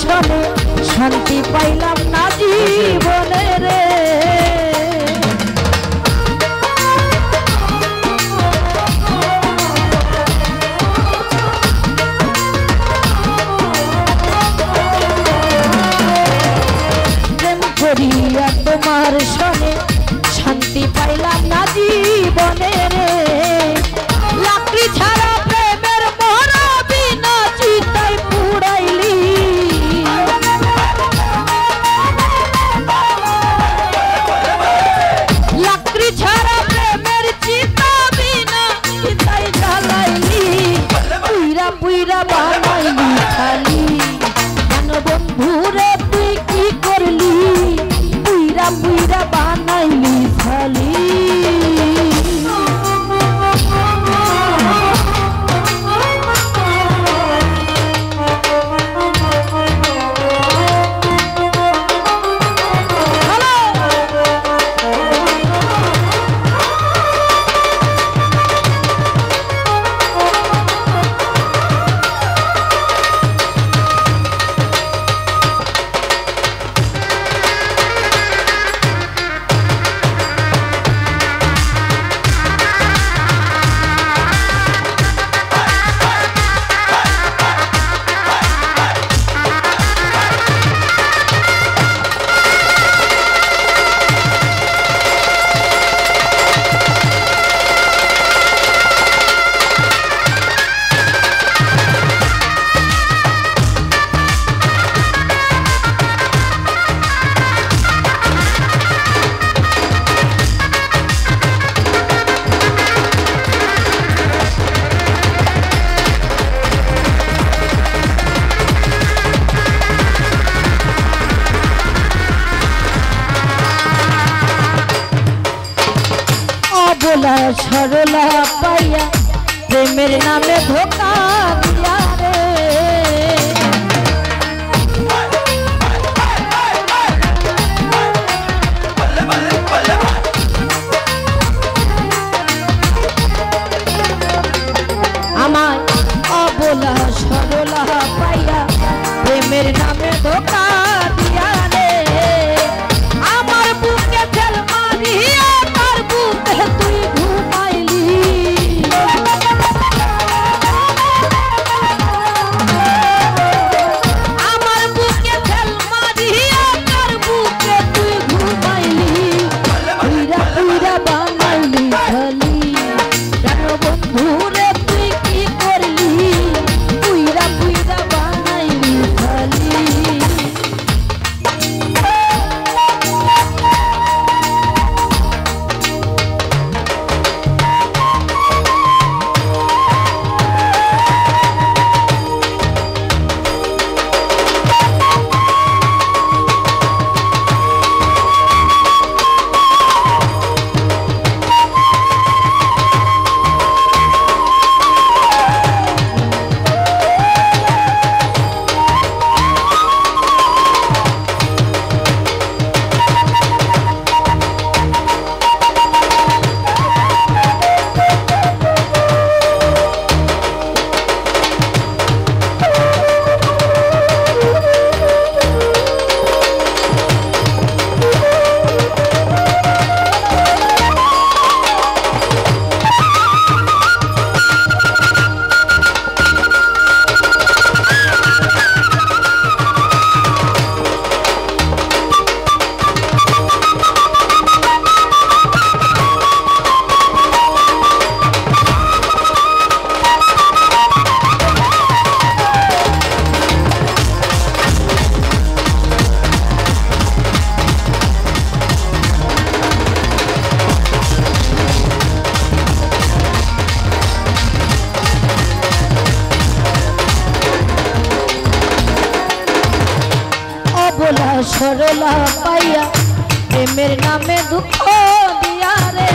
सने शांति पाइलाम ना जीवने रे करिया तुम्हार सने शांति पाइलाम ना जीवने रे लाकड़ी छाड़ा प्रेमेर मोहरा बिना चिताय पुड़ाइली लाकड़ी छाड़ा प्रेमेर चिता बिना चिताय জ্বালাইলি पुइरा पुइरा बानाइली खाली जान बंधुरे तुई की करली पुइरा पुइरा बानाइली खाली बोला सरला पाइया प्रेमेर नामे धोखा दिया रे आमाय बोला सरला पाइया प्रेमेर नामे धोखा दिया रे आमार बुके चल मारिया तार बुके तुई सरला पाइया प्रेमेर नामे दुख दिया रे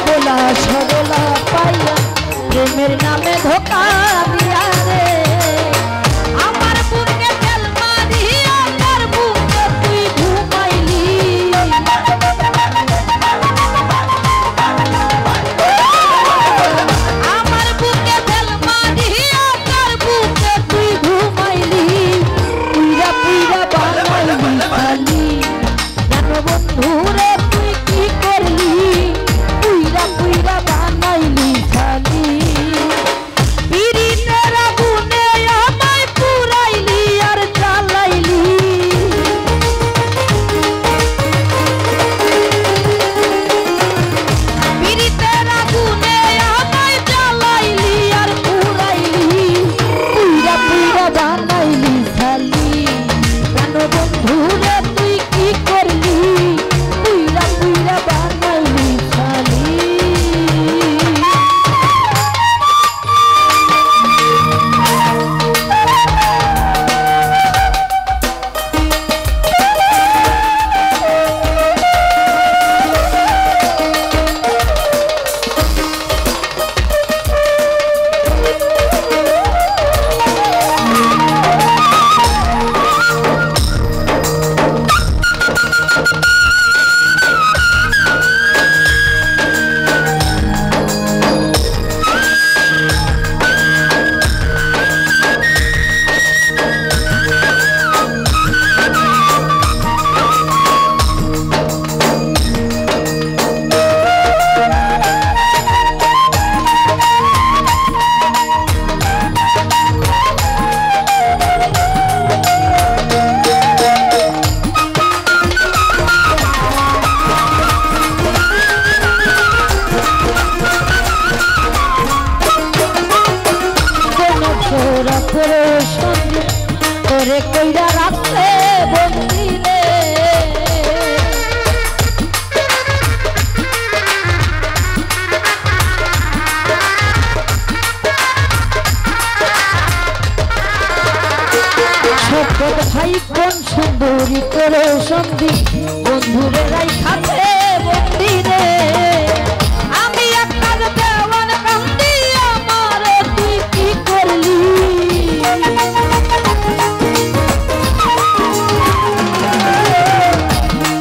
बोला सरला पाइया प्रेमेर नामे धोखा दिया रे आमार बुके चल मारिया तार बुके तुई घुमाइली করে সন্ধি তোরে কইরা রাখলে বন্দিলে ছোট ভাই কোন সুন্দরী করে সন্ধি বন্ধুরে রাইখাতে বন্দিরে আমি একটা দেওয়ান কান্দি আমার তুই কি করলি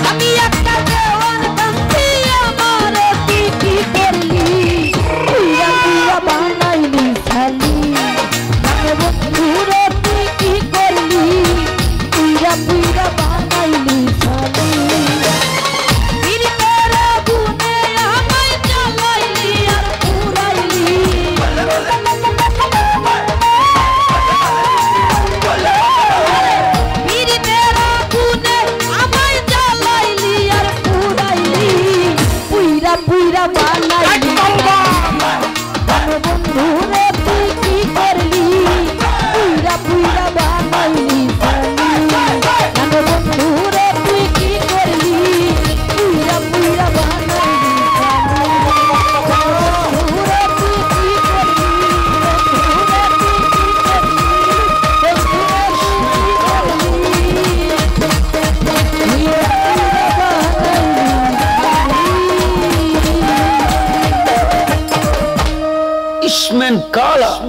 আমি একটা দেওয়ান কান্দি আমার তুই কি করলি তুই বানাইলি খালি বন্ধু